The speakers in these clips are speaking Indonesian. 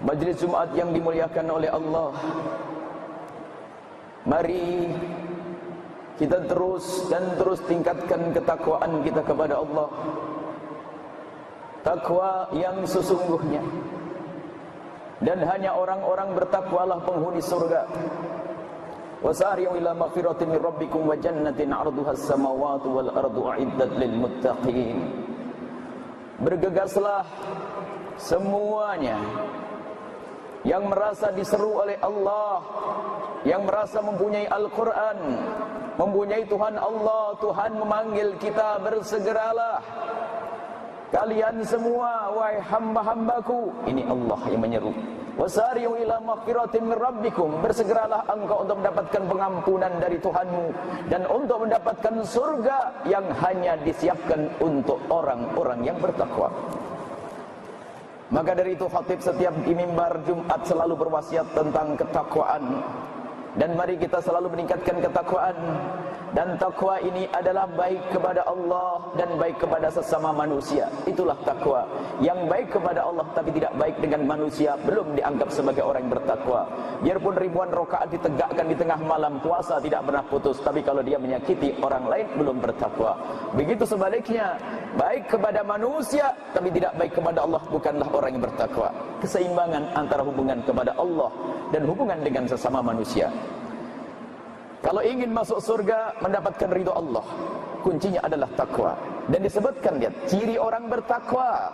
Majlis Jumat yang dimuliakan oleh Allah, mari kita terus tingkatkan ketakwaan kita kepada Allah. Takwa yang sesungguhnya, dan hanya orang-orang bertakwalah penghuni surga. Wasari'u ila maghfiratin min rabbikum wa jannatin 'arduha as-samawati wal ardu u'iddat lil muttaqin. Bergegaslah semuanya yang merasa diseru oleh Allah, yang merasa mempunyai Al-Quran, mempunyai Tuhan Allah. Tuhan memanggil kita, bersegeralah kalian semua, wahai hamba-hambaku. Ini Allah yang menyeru. Wasari'u ila maghfiratin min rabbikum. Bersegeralah engkau untuk mendapatkan pengampunan dari Tuhanmu, dan untuk mendapatkan surga yang hanya disiapkan untuk orang-orang yang bertakwa. Maka dari itu khatib setiap di mimbar Jumat selalu berwasiat tentang ketakwaan. Dan mari kita selalu meningkatkan ketakwaan. Dan takwa ini adalah baik kepada Allah dan baik kepada sesama manusia. Itulah takwa. Yang baik kepada Allah tapi tidak baik dengan manusia, belum dianggap sebagai orang yang bertakwa. Biarpun ribuan rakaat ditegakkan di tengah malam, puasa tidak pernah putus, tapi kalau dia menyakiti orang lain, belum bertakwa. Begitu sebaliknya, baik kepada manusia tapi tidak baik kepada Allah, bukanlah orang yang bertakwa. Keseimbangan antara hubungan kepada Allah dan hubungan dengan sesama manusia. Kalau ingin masuk surga, mendapatkan ridho Allah, kuncinya adalah takwa. Dan disebutkan, lihat, ciri orang bertakwa.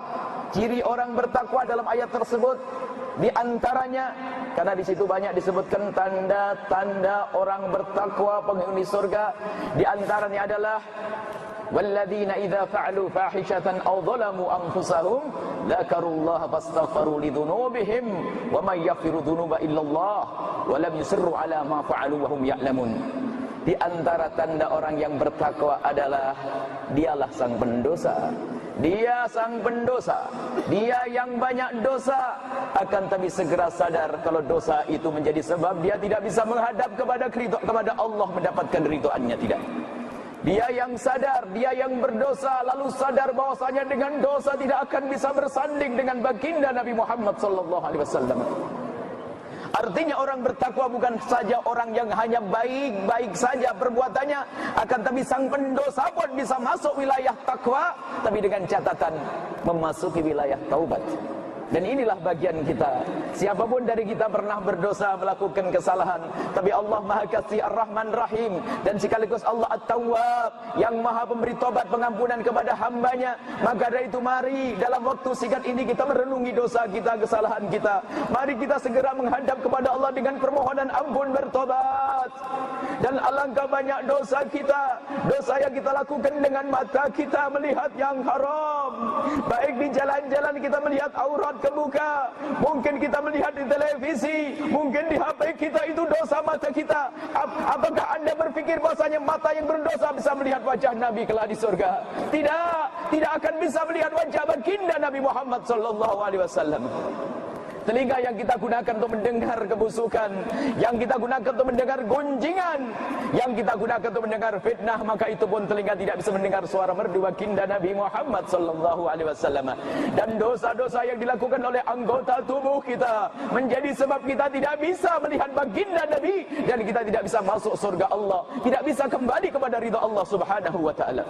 Ciri orang bertakwa dalam ayat tersebut, di antaranya, karena di situ banyak disebutkan tanda-tanda orang bertakwa penghuni surga. Di antaranya adalah walladzina idza fa'alu fahishatan aw dhalamu anfusahum dzakarullaha fastaghfiru lidzunubihim wa may yaghfiru dzunuba illallah wa lam yusirru ala ma fa'alu wa hum ya'lamun. Di antara tanda orang yang bertakwa adalah dialah sang pendosa. Dia sang pendosa, dia yang banyak dosa, akan tapi segera sadar kalau dosa itu menjadi sebab dia tidak bisa menghadap kepada Allah mendapatkan ridhoannya, tidak. Dia yang sadar, dia yang berdosa, lalu sadar bahwasanya dengan dosa tidak akan bisa bersanding dengan baginda Nabi Muhammad SAW. Artinya orang bertakwa bukan saja orang yang hanya baik-baik saja perbuatannya, akan tapi sang pendosa pun bisa masuk wilayah takwa, tapi dengan catatan memasuki wilayah taubat. Dan inilah bagian kita. Siapapun dari kita pernah berdosa, melakukan kesalahan, tapi Allah Maha Kasih Ar-Rahman Rahim, dan sekaligus Allah At-Tawwab, yang Maha pemberi tobat pengampunan kepada hambanya. Maka dari itu mari dalam waktu singkat ini kita merenungi dosa kita, kesalahan kita. Mari kita segera menghadap kepada Allah dengan permohonan ampun, bertobat. Dan alangkah banyak dosa kita, dosa yang kita lakukan dengan mata kita, melihat yang haram. Baik di jalan-jalan kita melihat aurat kebuka, mungkin kita melihat di televisi, mungkin di HP kita, itu dosa mata kita. Apakah Anda berpikir bahasanya mata yang berdosa bisa melihat wajah Nabi kelak di surga? Tidak akan bisa melihat wajah baginda Nabi Muhammad SAW. Telinga yang kita gunakan untuk mendengar kebusukan, yang kita gunakan untuk mendengar gunjingan, yang kita gunakan untuk mendengar fitnah, maka itu pun telinga tidak bisa mendengar suara merdu baginda Nabi Muhammad SAW. Dan dosa-dosa yang dilakukan oleh anggota tubuh kita menjadi sebab kita tidak bisa melihat baginda Nabi, dan kita tidak bisa masuk surga Allah, tidak bisa kembali kepada ridha Allah Subhanahu wa ta'ala.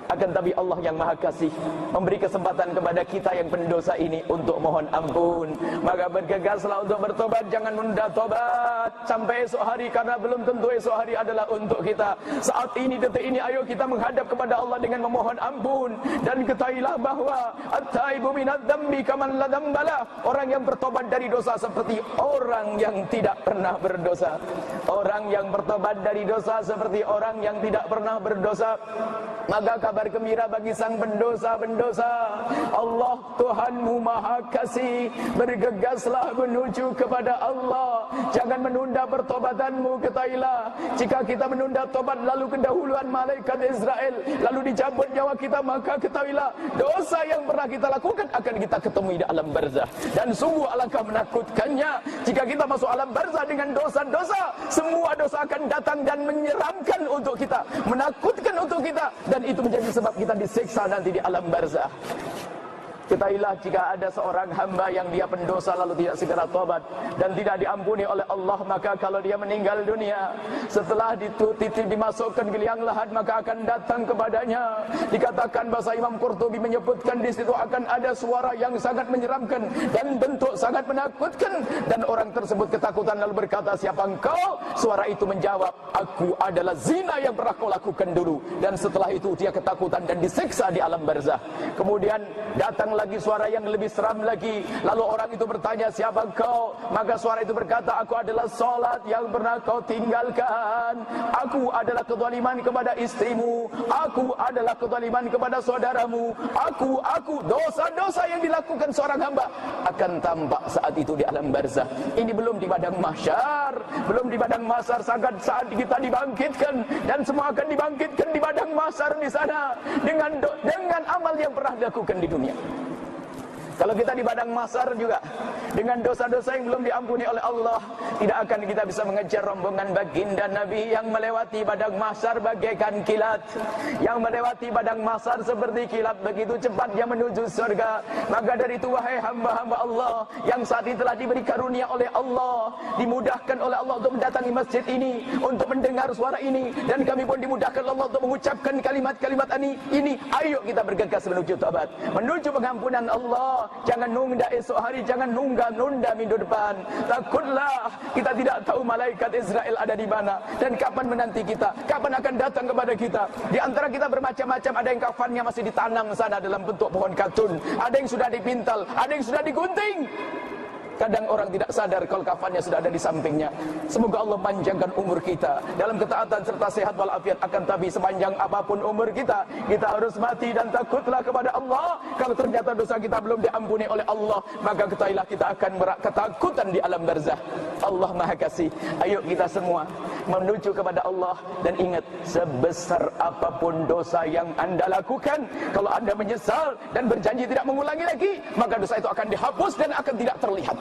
Akan tapi Allah yang Maha Kasih memberi kesempatan kepada kita yang pendosa ini untuk mohon ampun. Maka bergegaslah untuk bertobat, jangan menunda tobat sampai esok hari, karena belum tentu esok hari adalah untuk kita. Saat ini, detik ini, ayo kita menghadap kepada Allah dengan memohon ampun. Dan ketahuilah bahwa at-taibu minadz dzambi kaman la dzambala. Orang yang bertobat dari dosa seperti orang yang tidak pernah berdosa. Orang yang bertobat dari dosa seperti orang yang tidak pernah berdosa. Maka kabar gembira bagi sang pendosa-pendosa, Allah Tuhanmu Maha Kasih. Bergegaslah menuju kepada Allah, jangan menunda pertobatanmu. Ketahuilah, jika kita menunda tobat lalu kedahuluan malaikat Israel, lalu dicabut nyawa kita, maka ketahuilah dosa yang pernah kita lakukan akan kita ketemui di alam barzah. Dan sungguh alangkah menakutkannya jika kita masuk alam barzah dengan dosa-dosa. Semua dosa akan datang dan menyeramkan untuk kita, menakutkan untuk kita, dan itu menjadi sebab kita disiksa nanti di alam barzah. Ketahuilah jika ada seorang hamba yang dia pendosa lalu tidak segera tobat dan tidak diampuni oleh Allah, maka kalau dia meninggal dunia setelah dimasukkan ke liang lahat, maka akan datang kepadanya. Dikatakan bahasa Imam Qurtubi menyebutkan di situ akan ada suara yang sangat menyeramkan dan bentuk sangat menakutkan, dan orang tersebut ketakutan lalu berkata, siapa engkau? Suara itu menjawab, aku adalah zina yang pernah kau lakukan dulu. Dan setelah itu dia ketakutan dan disiksa di alam barzah. Kemudian datang lagi suara yang lebih seram lagi. Lalu orang itu bertanya, siapa kau? Maka suara itu berkata, aku adalah salat yang pernah kau tinggalkan. Aku adalah kezaliman kepada istrimu. Aku adalah kezaliman kepada saudaramu. Aku dosa-dosa yang dilakukan seorang hamba akan tampak saat itu di alam barzah. Ini belum di padang mahsyar, belum di padang mahsyar saat kita dibangkitkan, dan semua akan dibangkitkan di padang mahsyar di sana dengan amal yang pernah dilakukan di dunia. Kalau kita di padang mahsyar juga dengan dosa-dosa yang belum diampuni oleh Allah, tidak akan kita bisa mengejar rombongan baginda Nabi yang melewati padang mahsyar bagaikan kilat, yang melewati padang mahsyar seperti kilat, begitu cepatnya menuju surga. Maka dari itu wahai hamba-hamba Allah yang saat ini telah diberi karunia oleh Allah, dimudahkan oleh Allah untuk mendatangi masjid ini, untuk mendengar suara ini, dan kami pun dimudahkan oleh Allah untuk mengucapkan kalimat-kalimat ini. Ayo kita bergegas menuju taubat, menuju pengampunan Allah. Jangan nunda esok hari, jangan nunda minggu depan. Takutlah, kita tidak tahu malaikat Israel ada di mana dan kapan menanti kita, kapan akan datang kepada kita. Di antara kita bermacam-macam, ada yang kafannya masih ditanam sana dalam bentuk pohon katun, ada yang sudah dipintal, ada yang sudah digunting. Kadang orang tidak sadar kalau kafannya sudah ada di sampingnya. Semoga Allah panjangkan umur kita dalam ketaatan serta sehat walafiat. Akan tapi sepanjang apapun umur kita, kita harus mati dan takutlah kepada Allah. Kalau ternyata dosa kita belum diampuni oleh Allah, maka ketahuilah kita akan ketakutan di alam barzah. Allah Maha Kasih. Ayo kita semua menuju kepada Allah, dan ingat, sebesar apapun dosa yang Anda lakukan, kalau Anda menyesal dan berjanji tidak mengulangi lagi, maka dosa itu akan dihapus dan akan tidak terlihat.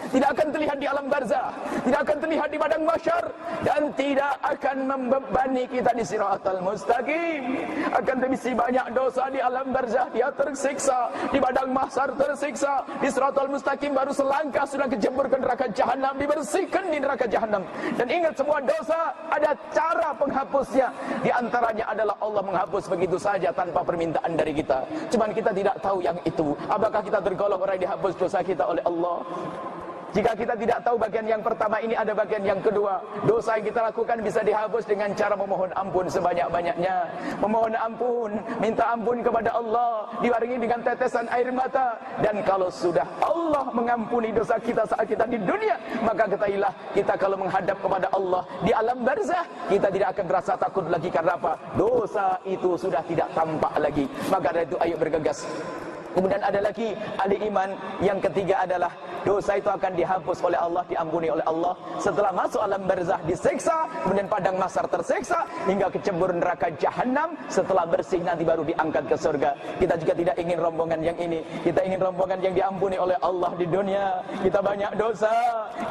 Tidak akan terlihat di alam barzah, tidak akan terlihat di padang mahsyar, dan tidak akan membebani kita di siratal mustaqim. Akan terisi banyak dosa di alam barzah, dia tersiksa, di padang mahsyar tersiksa, di siratal mustaqim baru selangkah sudah kejebur ke neraka jahanam, dibersihkan di neraka jahanam. Dan ingat, semua dosa ada cara penghapusnya. Di antaranya adalah Allah menghapus begitu saja tanpa permintaan dari kita. Cuman kita tidak tahu yang itu. Apakah kita tergolong orang yang dihapus dosa kita oleh Allah? Jika kita tidak tahu bagian yang pertama ini, ada bagian yang kedua. Dosa yang kita lakukan bisa dihapus dengan cara memohon ampun sebanyak-banyaknya. Memohon ampun, minta ampun kepada Allah, dibarengi dengan tetesan air mata. Dan kalau sudah Allah mengampuni dosa kita saat kita di dunia, maka ketahuilah, kita kalau menghadap kepada Allah di alam barzah, kita tidak akan merasa takut lagi. Karena apa? Dosa itu sudah tidak tampak lagi. Maka dari itu ayo bergegas. Kemudian ada lagi ahli iman yang ketiga adalah dosa itu akan dihapus oleh Allah, diampuni oleh Allah setelah masuk alam barzah disiksa, kemudian padang mahsyar tersiksa hingga kecebur neraka jahanam. Setelah bersih nanti baru diangkat ke surga. Kita juga tidak ingin rombongan yang ini. Kita ingin rombongan yang diampuni oleh Allah di dunia. Kita banyak dosa,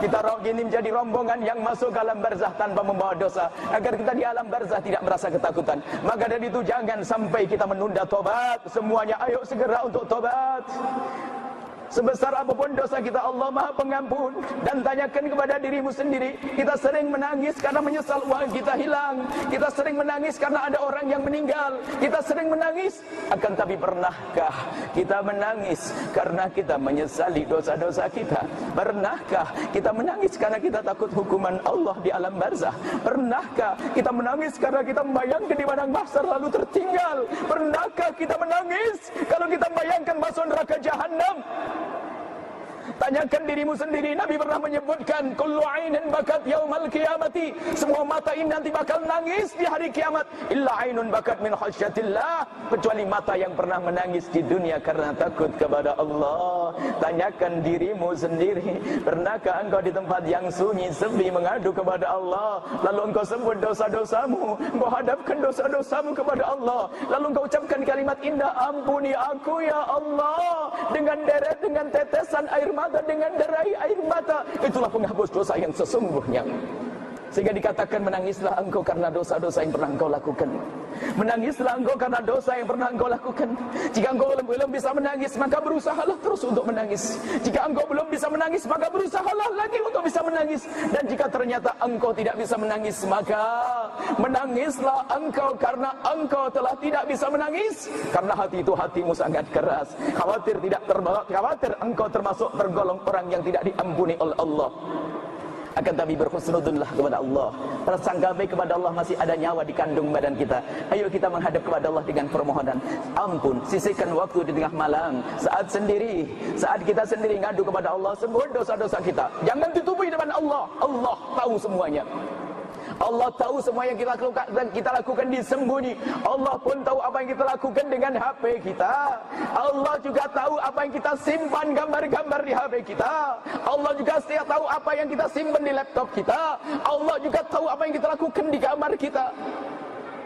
kita ingin menjadi rombongan yang masuk ke alam barzah tanpa membawa dosa, agar kita di alam barzah tidak merasa ketakutan. Maka dari itu jangan sampai kita menunda tobat. Semuanya ayo segera untuk tobat. Sebesar apapun dosa kita, Allah Maha Pengampun. Dan tanyakan kepada dirimu sendiri, kita sering menangis karena menyesal uang kita hilang, kita sering menangis karena ada orang yang meninggal, kita sering menangis. Akan tapi pernahkah kita menangis karena kita menyesali dosa-dosa kita? Pernahkah kita menangis karena kita takut hukuman Allah di alam barzah? Pernahkah kita menangis karena kita membayangkan di padang mahsyar lalu tertinggal? Pernahkah kita menangis kalau kita membayangkan masuk neraka jahanam? Tanyakan dirimu sendiri. Nabi pernah menyebutkan, kullu ainin bakat yaumal qiyamati, semua mata ini nanti bakal nangis di hari kiamat, illa ainun bakat min khasyatillah, kecuali mata yang pernah menangis di dunia karena takut kepada Allah. Tanyakan dirimu sendiri, pernahkah engkau di tempat yang sunyi sepi mengadu kepada Allah, lalu engkau sebut dosa-dosamu, engkau hadapkan dosa-dosamu kepada Allah, lalu engkau ucapkan kalimat indah, ampuni aku ya Allah, dengan deret, dengan tetesan air mata, dengan derai air mata. Itulah penghapus dosa yang sesungguhnya. Sehingga dikatakan menangislah engkau karena dosa-dosa yang pernah engkau lakukan. Menangislah engkau karena dosa yang pernah engkau lakukan. Jika engkau belum bisa menangis, maka berusahalah terus untuk menangis. Jika engkau belum bisa menangis, maka berusahalah lagi untuk bisa menangis. Dan jika ternyata engkau tidak bisa menangis, maka menangislah engkau karena engkau telah tidak bisa menangis. Karena hati itu hatimu sangat keras. Khawatir engkau termasuk tergolong orang yang tidak diampuni oleh Allah. Akan tapi berhusnudzonlah kepada Allah, prasangka baik kepada Allah, masih ada nyawa di kandung badan kita. Ayo kita menghadap kepada Allah dengan permohonan ampun. Sisihkan waktu di tengah malam, saat kita sendiri ngadu kepada Allah semua dosa-dosa kita. Jangan tutupi depan Allah. Allah tahu semuanya. Allah tahu semua yang kita lakukan disembunyi. Allah pun tahu apa yang kita lakukan dengan HP kita. Allah juga tahu apa yang kita simpan gambar-gambar di HP kita. Allah juga tahu apa yang kita simpan di laptop kita. Allah juga tahu apa yang kita lakukan di kamar kita.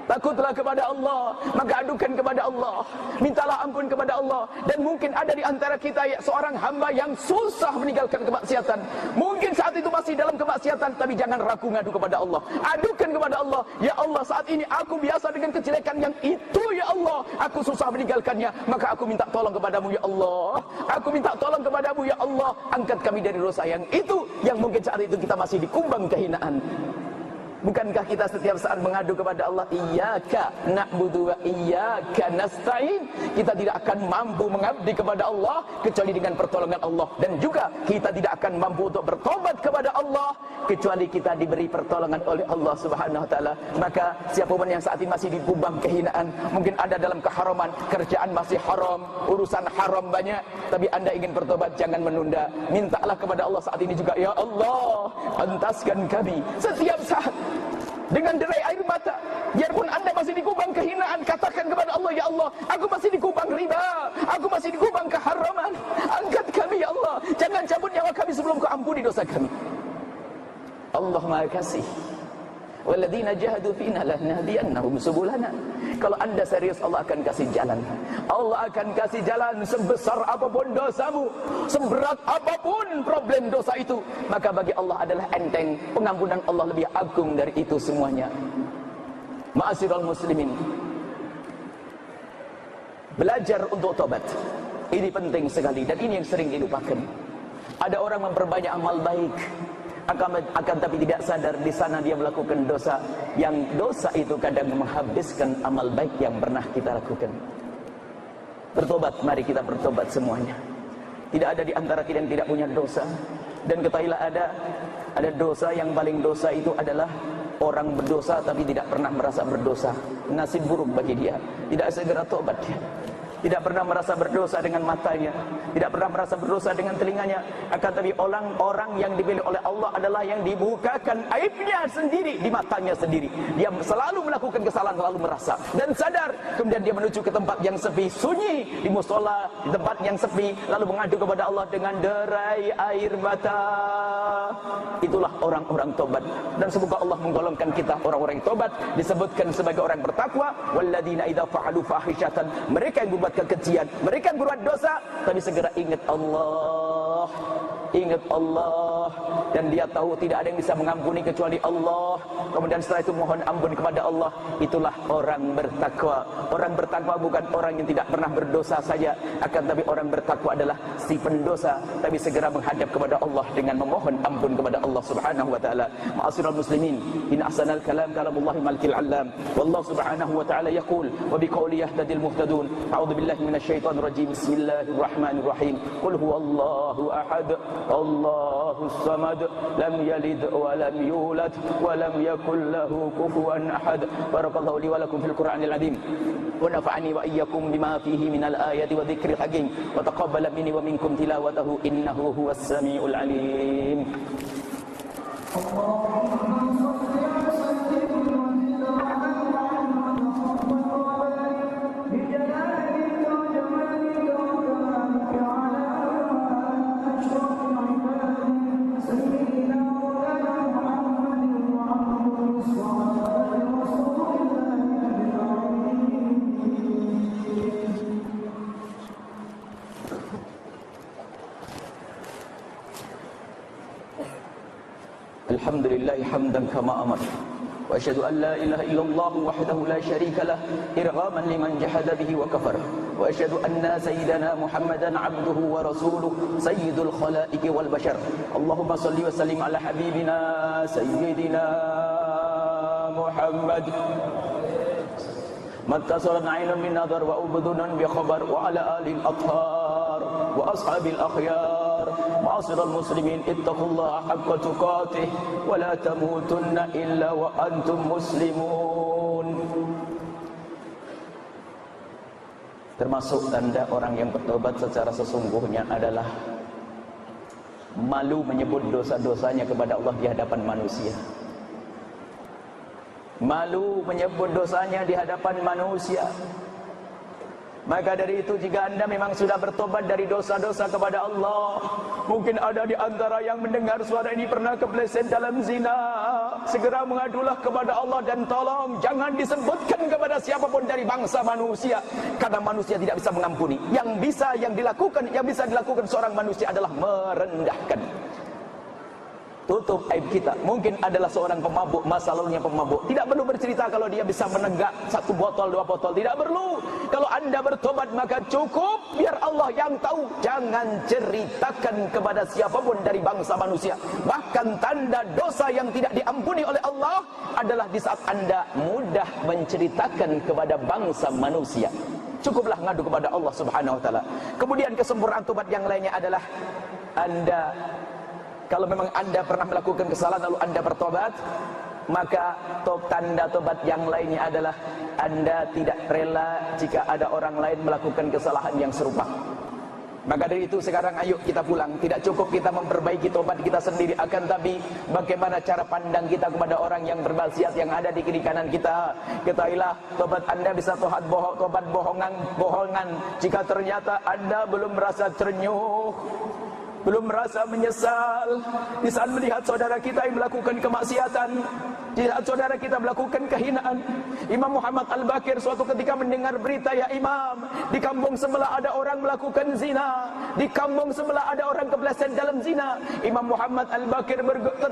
Takutlah kepada Allah, maka adukan kepada Allah, mintalah ampun kepada Allah. Dan mungkin ada di antara kita seorang hamba yang susah meninggalkan kemaksiatan. Mungkin saat itu masih dalam kemaksiatan, tapi jangan ragu ngadu kepada Allah. Adukan kepada Allah, ya Allah, saat ini aku biasa dengan kejelekan yang itu, ya Allah, aku susah meninggalkannya, maka aku minta tolong kepadamu, ya Allah. Aku minta tolong kepadamu, ya Allah, angkat kami dari dosa yang itu, yang mungkin saat itu kita masih dikumbang kehinaan. Bukankah kita setiap saat mengadu kepada Allah, iyyaka na'budu wa iyyaka nasta'in? Kita tidak akan mampu mengabdi kepada Allah kecuali dengan pertolongan Allah. Dan juga kita tidak akan mampu untuk bertobat kepada Allah kecuali kita diberi pertolongan oleh Allah Subhanahu wa taala. Maka siapapun yang saat ini masih dikubang kehinaan, mungkin ada dalam keharaman, kerjaan masih haram, urusan haram banyak, tapi Anda ingin bertobat, jangan menunda. Mintalah kepada Allah saat ini juga, ya Allah, pantaskan kami setiap saat dengan derai air mata. Biarpun Anda masih dikubang kehinaan, katakan kepada Allah, ya Allah, aku masih dikubang riba, aku masih dikubang keharaman. Angkat kami, ya Allah, jangan cabut nyawa kami sebelum Kau ampuni dosa kami. Allah Maha Kasih. Walladzina jahadu fina lanahdiyannahum subulana. Kalau Anda serius, Allah akan kasih jalan. Allah akan kasih jalan sebesar apapun dosamu, seberat apapun problem dosa itu, maka bagi Allah adalah enteng. Pengampunan Allah lebih agung dari itu semuanya. Ma'asyiral muslimin, belajar untuk tobat ini penting sekali, dan ini yang sering dilupakan. Ada orang memperbanyak amal baik, akan tapi tidak sadar di sana dia melakukan dosa, yang dosa itu kadang menghabiskan amal baik yang pernah kita lakukan. Bertobat, mari kita bertobat semuanya. Tidak ada di antara kita yang tidak punya dosa. Dan ketahuilah ada dosa yang paling dosa itu adalah orang berdosa tapi tidak pernah merasa berdosa. Nasib buruk bagi dia, tidak segera tobat dia. Tidak pernah merasa berdosa dengan matanya, tidak pernah merasa berdosa dengan telinganya. Akan tapi orang-orang yang dipilih oleh Allah adalah yang dibukakan aibnya sendiri di matanya sendiri. Dia selalu melakukan kesalahan, selalu merasa dan sadar. Kemudian dia menuju ke tempat yang sepi, sunyi, di musola, di tempat yang sepi, lalu mengadu kepada Allah dengan derai air mata. Itulah orang-orang tobat. Dan semoga Allah menggolongkan kita orang-orang yang tobat, disebutkan sebagai orang bertakwa. Walladzina idza fa'alu fahishatan, mereka yang berbuat kekejian, mereka yang berbuat dosa, tapi segera ingat Allah, dan dia tahu tidak ada yang bisa mengampuni kecuali Allah. Kemudian setelah itu mohon ampun kepada Allah. Itulah orang bertakwa. Orang bertakwa bukan orang yang tidak pernah berdosa saja, akan tapi orang bertakwa adalah si pendosa tapi segera menghadap kepada Allah dengan memohon ampun kepada Allah Subhanahu wa taala. Ma'asyiral muslimin, in ahsanal kalam kalamullahi malikil alam. Wallahu subhanahu wa taala yaqul wa biqawli yahtadil muhtadun. A'udzu billahi minasyaitonir rajim. Bismillahirrahmanirrahim. Qul huwallahu ahad, Allahus samad, lam yalid wa lam yulad wa lam yakul lahu kufuwan ahad. Barakallahu li wa lakum fil Qur'anil azim. Wa nafa'ani wa iyyakum bima fihi minal ayati wa dzikril hakim. Wa taqabbala minni wa minkum tilawatahu innahu huwas samiul alim. Alhamdulillahi hamdan kama amar. Wa asyhadu an la ilaha illallah wahdahu la syarika lah irghaman liman jahada bihi wa kafar. Wa asyhadu anna sayyidana Muhammadan abduhu wa rasuluh sayyidul khalaiqi wal bashar. Allahumma salli wa sallim ala habibina sayyidina Muhammad. Mattasalan aynun min nadar wa ubdunun bi khabar wa ala alil athhar wa ashabil akhyar. Ma'asyiral muslimin, ittaqullaha haqqa tuqatih wa la tamutunna illa wa antum muslimun. Termasuk tanda orang yang bertobat secara sesungguhnya adalah malu menyebut dosa-dosanya kepada Allah di hadapan manusia. Malu menyebut dosanya di hadapan manusia. Maka dari itu, jika anda memang sudah bertobat dari dosa-dosa kepada Allah, mungkin ada di antara yang mendengar suara ini pernah kepleset dalam zina, segera mengadulah kepada Allah dan tolong jangan disebutkan kepada siapapun dari bangsa manusia, karena manusia tidak bisa mengampuni. Yang bisa dilakukan seorang manusia adalah merendahkan. Tutup aib kita. Mungkin adalah seorang pemabuk, masa lalunya pemabuk. Tidak perlu bercerita kalau dia bisa menenggak 1 botol, 2 botol. Tidak perlu. Kalau anda bertobat maka cukup. Biar Allah yang tahu. Jangan ceritakan kepada siapapun dari bangsa manusia. Bahkan tanda dosa yang tidak diampuni oleh Allah adalah di saat anda mudah menceritakan kepada bangsa manusia. Cukuplah ngadu kepada Allah Subhanahu wa taala. Kemudian kesempurnaan tobat yang lainnya adalah anda, kalau memang anda pernah melakukan kesalahan lalu anda bertobat, maka tanda tobat yang lainnya adalah anda tidak rela jika ada orang lain melakukan kesalahan yang serupa. Maka dari itu sekarang ayo kita pulang. Tidak cukup kita memperbaiki tobat kita sendiri, akan tapi bagaimana cara pandang kita kepada orang yang bermaksiat yang ada di kiri kanan kita. Ketahuilah, tobat anda bisa tobat bohongan jika ternyata anda belum merasa ternyuh, belum merasa menyesal di saat melihat saudara kita yang melakukan kemaksiatan, di saat saudara kita melakukan kehinaan. Imam Muhammad Al-Baqir suatu ketika mendengar berita, ya Imam, di kampung sebelah ada orang melakukan zina, di kampung sebelah ada orang kepleset dalam zina. Imam Muhammad Al-Baqir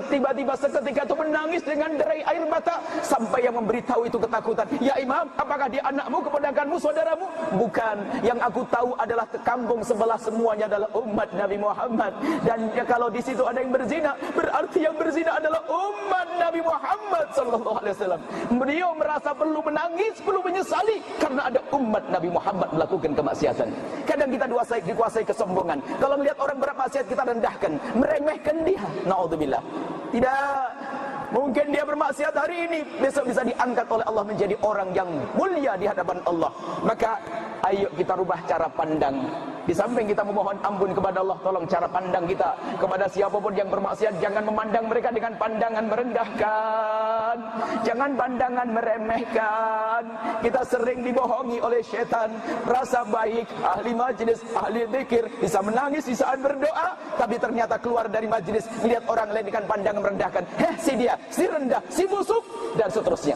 tiba-tiba seketika itu menangis dengan derai air mata, sampai yang memberitahu itu ketakutan. Ya Imam, apakah dia anakmu, keponakanmu, saudaramu? Bukan, yang aku tahu adalah kampung sebelah semuanya adalah umat Nabi Muhammad. Dan ya, kalau di situ ada yang berzina, berarti yang berzina adalah umat Nabi Muhammad sallallahu alaihi wasallam. Beliau merasa perlu menangis, perlu menyesali karena ada umat Nabi Muhammad melakukan kemaksiatan. Kadang kita dikuasai kesombongan. Kalau melihat orang bermaksiat kita rendahkan, meremehkan dia. Naudzubillah. Tidak. Mungkin dia bermaksiat hari ini, besok bisa diangkat oleh Allah menjadi orang yang mulia di hadapan Allah. Maka ayo kita rubah cara pandang. Di samping kita memohon ampun kepada Allah, tolong cara pandang kita kepada siapapun yang bermaksiat, jangan memandang mereka dengan pandangan merendahkan, jangan pandangan meremehkan. Kita sering dibohongi oleh setan, rasa baik, ahli majlis, ahli zikir, bisa menangis di saat berdoa, tapi ternyata keluar dari majlis melihat orang lain dengan pandangan merendahkan. Si dia, si rendah, si busuk, dan seterusnya.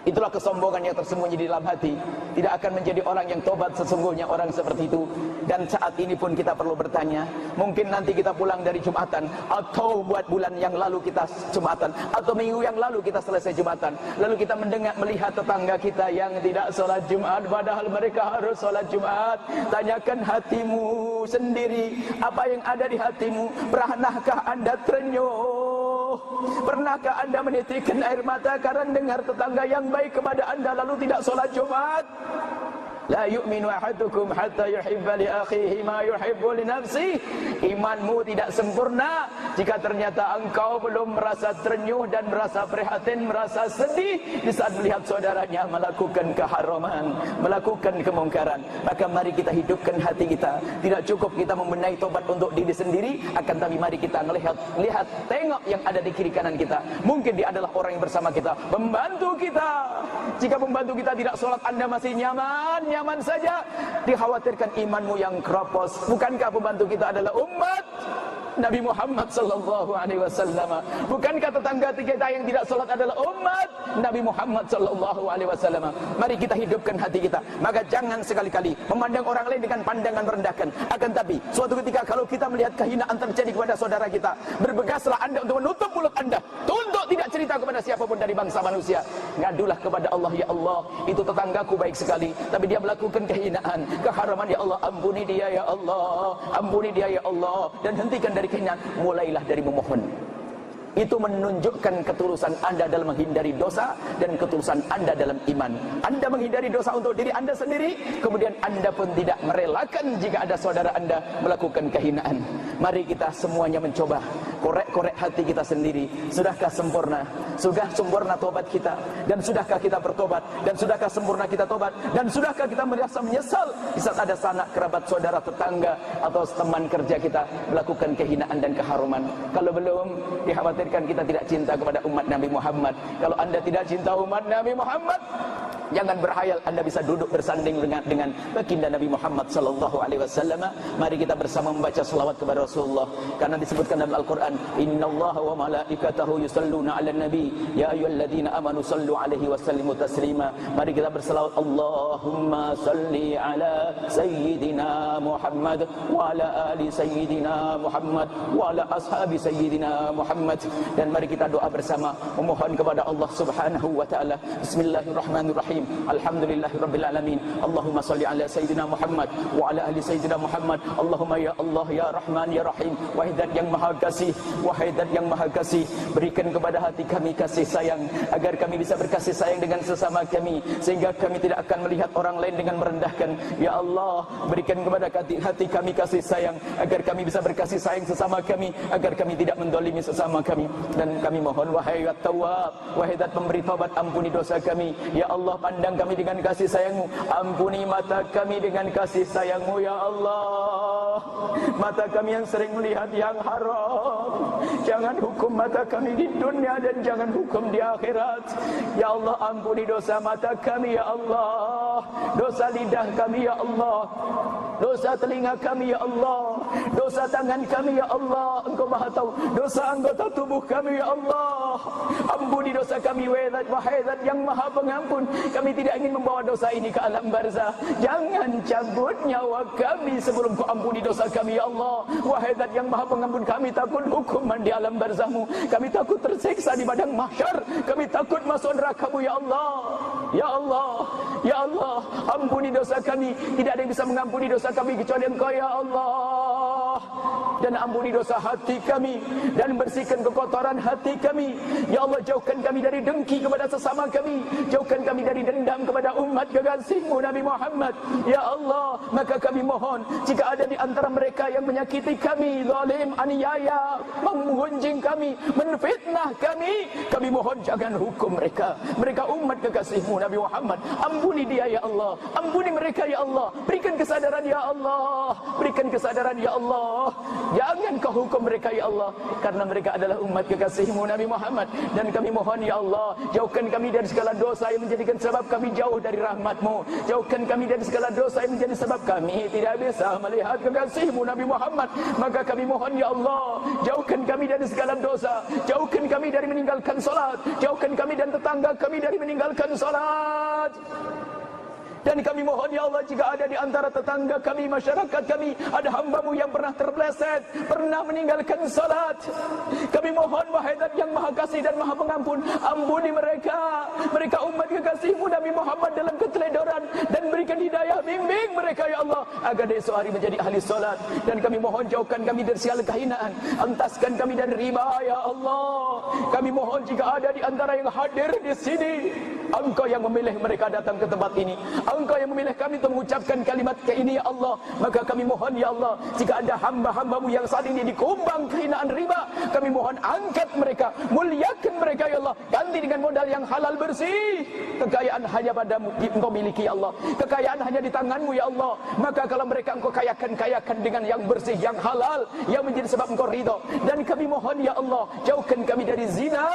Itulah kesombongan yang tersembunyi di dalam hati. Tidak akan menjadi orang yang tobat sesungguhnya orang seperti itu. Dan saat ini pun kita perlu bertanya, mungkin nanti kita pulang dari Jumatan, atau buat bulan yang lalu kita Jumatan, atau minggu yang lalu kita selesai Jumatan, lalu kita melihat tetangga kita yang tidak sholat Jumat, padahal mereka harus sholat Jumat. Tanyakan hatimu sendiri, apa yang ada di hatimu? Pernahkah anda ternyuh? Pernahkah anda menitikkan air mata karena dengar tetangga yang baik kepada anda lalu tidak sholat Jumat? La yu'minu ahadukum hatta yuhibba li akhihi ma yuhibbu li nafsihi. Imanmu tidak sempurna jika ternyata engkau belum merasa ternyuh dan merasa prihatin, merasa sedih di saat melihat saudaranya melakukan keharaman, melakukan kemungkaran. Maka mari kita hidupkan hati kita. Tidak cukup kita membenahi tobat untuk diri sendiri, akan tapi mari kita lihat, tengok yang ada di kiri kanan kita. Mungkin dia adalah orang yang bersama kita, membantu kita. Jika membantu kita tidak sholat, anda masih nyaman saja, dikhawatirkan imanmu yang keropos. Bukankah pembantu kita adalah umat? Nabi Muhammad sallallahu alaihi wasallam? Bukankah tetangga kita yang tidak salat adalah umat Nabi Muhammad sallallahu alaihi wasallam? Mari kita hidupkan hati kita. Maka jangan sekali-kali memandang orang lain dengan pandangan merendahkan. Akan tapi suatu ketika kalau kita melihat kehinaan terjadi kepada saudara kita, berbegaslah Anda untuk menutup mulut Anda, untuk tidak cerita kepada siapapun dari bangsa manusia. Ngadulah kepada Allah, ya Allah, itu tetanggaku baik sekali, tapi dia melakukan kehinaan, keharaman, ya Allah, ampuni dia ya Allah, ampuni dia ya Allah, dan hentikan dari kehinaan. Mulailah dari memohon. Itu menunjukkan ketulusan Anda dalam menghindari dosa dan ketulusan Anda dalam iman. Anda menghindari dosa untuk diri Anda sendiri, kemudian Anda pun tidak merelakan jika ada saudara Anda melakukan kehinaan. Mari kita semuanya mencoba korek-korek hati kita sendiri. Sudahkah sempurna? Sudah sempurna tobat kita? Dan sudahkah kita bertobat? Dan sudahkah sempurna kita tobat? Dan sudahkah kita merasa menyesal di saat ada sanak kerabat, saudara, tetangga atau teman kerja kita melakukan kehinaan dan keharuman? Kalau belum, dikhawatirkan kita tidak cinta kepada umat Nabi Muhammad. Kalau Anda tidak cinta umat Nabi Muhammad, jangan berhayal Anda bisa duduk bersanding dengan baginda Nabi Muhammad sallallahu alaihi wasallam. Mari kita bersama membaca selawat kepada Rasulullah, karena disebutkan dalam Al-Qur'an, innallaha wa malaikatahu yusalluna 'alan nabi ya ayyuhalladzina amanu sallu 'alaihi wa sallimu taslima. Mari kita berselawat, Allahumma salli ala sayyidina Muhammad wa ala ali sayyidina Muhammad wa ala ashabi sayyidina Muhammad. Dan mari kita doa bersama memohon kepada Allah Subhanahu wa taala. Bismillahirrahmanirrahim. Alhamdulillahirabbil alamin. Allahumma shalli ala sayyidina Muhammad wa ala ali sayyidina Muhammad. Allahumma ya Allah ya Rahman ya Rahim. Wahai Zat yang Maha Kasih, wahai Zat yang Maha Kasih, berikan kepada hati kami kasih sayang, agar kami bisa berkasih sayang dengan sesama kami, sehingga kami tidak akan melihat orang lain dengan merendahkan. Ya Allah, berikan kepada hati kami kasih sayang, agar kami bisa berkasih sayang sesama kami, agar kami tidak mendolimi sesama kami. Dan kami mohon, wahai At-Tawwab, wahai Zat pemberi taubat, ampuni dosa kami. Ya Allah, pandang kami dengan kasih sayang-Mu, ampuni mata kami dengan kasih sayang-Mu. Ya Allah, mata kami yang sering melihat yang haram, jangan hukum mata kami di dunia dan jangan hukum di akhirat. Ya Allah, ampuni dosa mata kami ya Allah, dosa lidah kami ya Allah, dosa telinga kami ya Allah, dosa tangan kami ya Allah, Engkau Maha tahu, dosa anggota tubuh kami ya Allah, ampuni dosa kami wahai Zat yang Maha Pengampun. Kami tidak ingin membawa dosa ini ke alam barzah, jangan cabut nyawa kami sebelum Kau ampuni dosa kami ya Allah. Wahai Zat yang Maha Pengampun, kami takut hukuman di alam barzah-Mu, kami takut tersiksa di padang mahsyar, kami takut masuk neraka-Mu ya Allah. Ya Allah, ya Allah, ampuni dosa kami. Tidak ada yang bisa mengampuni dosa kami kecuali Engkau ya Allah. Dan ampuni dosa hati kami, dan bersihkan kekotoran hati kami. Ya Allah, jauhkan kami dari dengki kepada sesama kami, jauhkan kami dari dendam kepada umat kekasih-Mu Nabi Muhammad. Ya Allah, maka kami mohon, jika ada di antara mereka yang menyakiti kami, zalim, aniaya, menggunjing kami, menfitnah kami mohon jangan hukum mereka. Mereka umat kekasih-Mu Nabi Muhammad. Ampuni dia ya Allah, ampuni mereka ya Allah. Berikan kesadaran ya Allah, berikan kesadaran ya Allah. Jangan Kau hukum mereka ya Allah, karena mereka adalah umat kekasih-Mu Nabi Muhammad. Dan kami mohon ya Allah, jauhkan kami dari segala dosa yang menjadikan sebab kami jauh dari rahmat-Mu. Jauhkan kami dari segala dosa yang menjadi sebab kami tidak bisa melihat kekasih-Mu Nabi Muhammad. Maka kami mohon ya Allah, jauhkan kami dari segala dosa, jauhkan kami dari meninggalkan salat, jauhkan kami dan tetangga kami dari meninggalkan salat. Dan kami mohon ya Allah, jika ada di antara tetangga kami, masyarakat kami, ada hamba-Mu yang pernah terpeleset, pernah meninggalkan salat, kami mohon wahai Zat yang Maha Kasih dan Maha Pengampun, ampuni mereka. Mereka umat kekasih-Mu Nabi Muhammad dalam keteledoran, dan berikan hidayah, bimbing mereka ya Allah, agar esok hari menjadi ahli salat. Dan kami mohon jauhkan kami dari segala kehinaan, entaskan kami dari riba ya Allah. Kami mohon jika ada di antara yang hadir di sini, Engkau yang memilih mereka datang ke tempat ini, Engkau yang memilih kami untuk mengucapkan kalimat ini ya Allah. Maka kami mohon ya Allah, jika ada hamba-hamba-Mu yang saat ini dikumbang kehinaan riba, kami mohon angkat mereka, muliakan mereka ya Allah, ganti dengan modal yang halal bersih. Kekayaan hanya padamu, Engkau miliki ya Allah, kekayaan hanya di tangan-Mu ya Allah. Maka kalau mereka Engkau kayakan dengan yang bersih, yang halal, yang menjadi sebab Engkau ridha. Dan kami mohon ya Allah, jauhkan kami dari zina,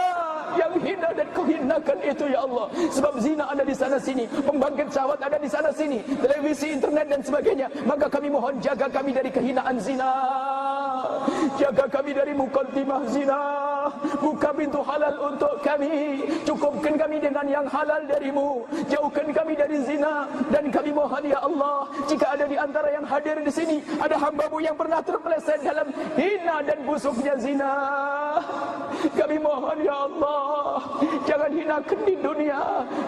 yang hina dan kau hinakan itu ya Allah. Sebab zina ada di sana sini, pembangkit syahwat ada di sana sini, televisi, internet dan sebagainya. Maka kami mohon jaga kami dari kehinaan zina, jaga kami dari muqaddimah zina, buka pintu halal untuk kami, cukupkan kami dengan yang halal darimu, jauhkan kami dari zina. Dan kami mohon ya Allah, jika ada di antara yang hadir di sini ada hamba-Mu yang pernah terpeleset dalam hina dan busuknya zina, kami mohon ya Allah, jangan hinakan di dunia,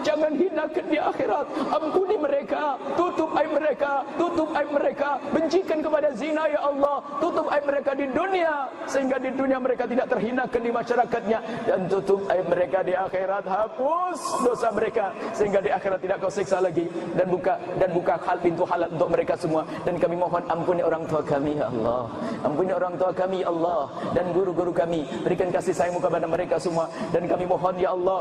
jangan hinakan di akhirat. Ampuni mereka, tutup aib mereka, tutup aib mereka, bencikan kepada zina ya Allah, tutup aib mereka di dunia sehingga di dunia mereka tidak terhinakan di masyarakatnya, dan tutup aib mereka di akhirat, hapus dosa mereka sehingga di akhirat tidak kau siksa lagi, dan buka pintu halal untuk mereka semua. Dan kami mohon ampuni orang tua kami ya Allah, ampuni orang tua kami ya Allah, dan guru-guru kami, berikan kasih sayang-Mu kepada mereka semua. Dan kami mohon ya Allah,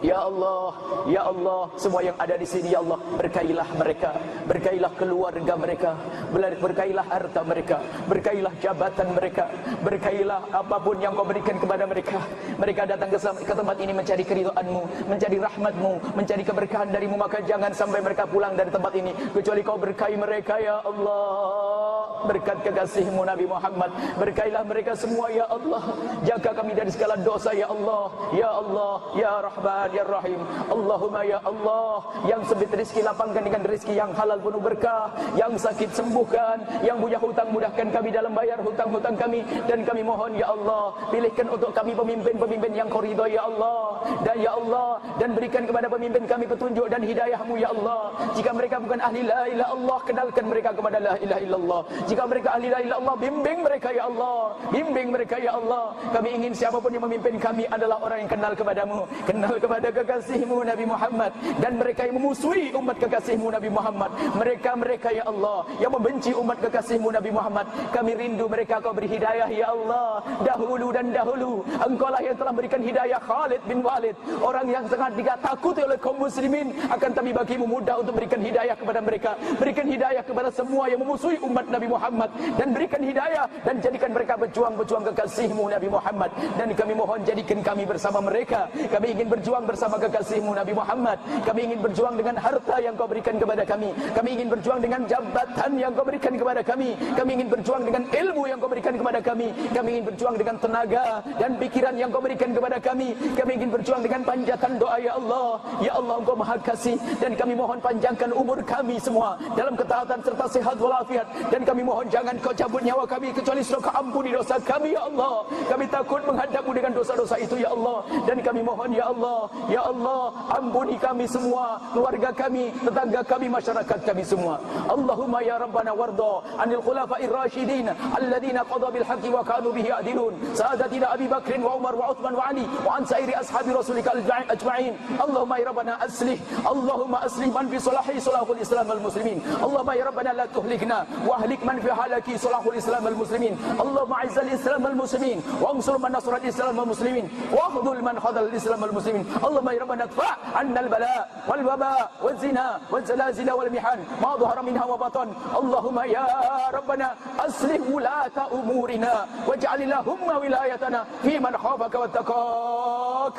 ya Allah, ya Allah, semua yang ada di sini ya Allah, berkailah mereka, berkailah keluarga mereka, berkailah harta mereka, berkailah jabatan mereka, berkailah apapun yang Kau berikan kepada mereka. Mereka datang ke tempat ini mencari keridhaan-Mu, mencari rahmat-Mu, mencari keberkahan dari-Mu, maka jangan sampai mereka pulang dari tempat ini kecuali Kau berkahi mereka ya Allah. Berkat kekasih-Mu Nabi Muhammad, berkailah mereka semua ya Allah. Jaga kami dari segala dosa ya Allah, ya Allah, ya Rahman, ya Rahim. Allahumma ya Allah, yang sempit rezeki lapangkan dengan rezeki yang halal penuh berkah, yang sakit sembuhkan, yang punya hutang mudahkan kami dalam bayar hutang-hutang kami. Dan kami mohon ya Allah, pilihkan untuk kami pemimpin-pemimpin yang Kau ridha ya Allah, dan ya Allah, dan berikan kepada pemimpin kami petunjuk dan hidayah-Mu ya Allah. Jika mereka bukan ahli la ilaha illallah, kenalkan mereka kepada la ilaha illallah. Jika mereka ahli la ilaha illallah, bimbing mereka ya Allah, bimbing mereka ya Allah. Kami ingin siapapun yang memimpin kami adalah orang yang kenal kepada-Mu, kenal kepada kekasih-Mu Nabi Muhammad. Dan mereka yang memusuhi umat kekasih-Mu Nabi Muhammad, mereka ya Allah yang membenci umat kekasih-Mu Nabi Muhammad, kami rindu mereka Kau beri hidayah ya Allah. Dahulu dan dahulu Engkau lah yang telah berikan hidayah Khalid bin Walid, orang yang sangat ditakuti oleh kaum muslimin, akan tapi bagi-Mu mudah untuk berikan hidayah kepada mereka. Berikan hidayah kepada semua yang memusuhi umat Nabi Muhammad, dan berikan hidayah dan jadikan mereka berjuang kekasih-Mu Nabi Muhammad. Dan kami mohon jadikan kami bersama mereka. Kami ingin berjuang bersama kekasih-Mu Nabi Muhammad. Kami ingin berjuang dengan harta yang Kau berikan kepada kami. Kami ingin berjuang dengan jabatan yang Kau berikan kepada kami. Kami ingin berjuang dengan ilmu yang Kau berikan kepada kami. Kami ingin berjuang dengan tenaga dan pikiran yang Kau berikan kepada kami. Kami ingin berjuang dengan panjatan doa ya Allah. Ya Allah, Engkau Maha Kasih, dan kami mohon panjangkan umur kami semua dalam ketaatan serta sehat walafiat. Dan kami mohon jangan Kau cabut nyawa kami kecuali sudah Kau ampuni dosa kami ya Allah. Kami takut menghadap-Mu dengan dosa-dosa itu ya Allah. Dan kami mohon ya Allah, ya Allah, ampuni kami semua, keluarga kami, tetangga kami, masyarakat kami semua. Allahumma ya Rabbana warda anil khulafa'ir rasyidin alladhina qada bil haqqi wa kanu bihi ya'dilun, sadatina Abi Bakr wa Umar wa Uthman wa Ali wa an sairi ashabi rasulika ajma'in. Allahumma ya Rabbana aslih, Allahumma aslih man fi salahi salahul Islam wal muslimin. Allahumma ya Rabbana la tuhlikna wa ahlik man fi halaki salahul Islam wal muslimin. Allahumma a'izzal Islam wal muslimin wa ansur man nasara al Islam wal muslimin wa akhdhul man khadhal al Islam wal muslimin. Allahumma ya Rabbana adfa' 'anna al bala wal waba wal zina wal zalazil wal mihan ma dhahara minha wa batan. Allahumma ya Rabbana aslih wulata umurina waj'al lahumma wilayatana fi man khafaka wattaqak.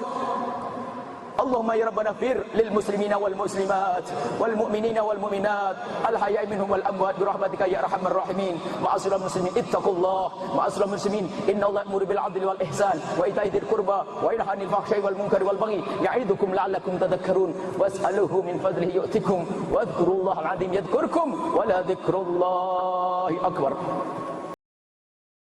Allahumma ya Rabbana fir lil muslimina wal muslimat wal mu'minina wal mu'minat al hayy minhum wal amwat bi rahmatika ya arhamar rahimin. Ma'asyiral muslimin ittaqullah, ma'asyiral muslimin innallaha ya'muru bil 'adli wal ihsan wa ita'i dzil qurba wa yanha 'anil fahsya'i wal munkari wal baghi ya'idukum la'allakum tadhakkarun was'aluhu min fadlihi yu'tikum wa dhkurullaha al 'azim yadhkurkum wa la dhikrullahi akbar.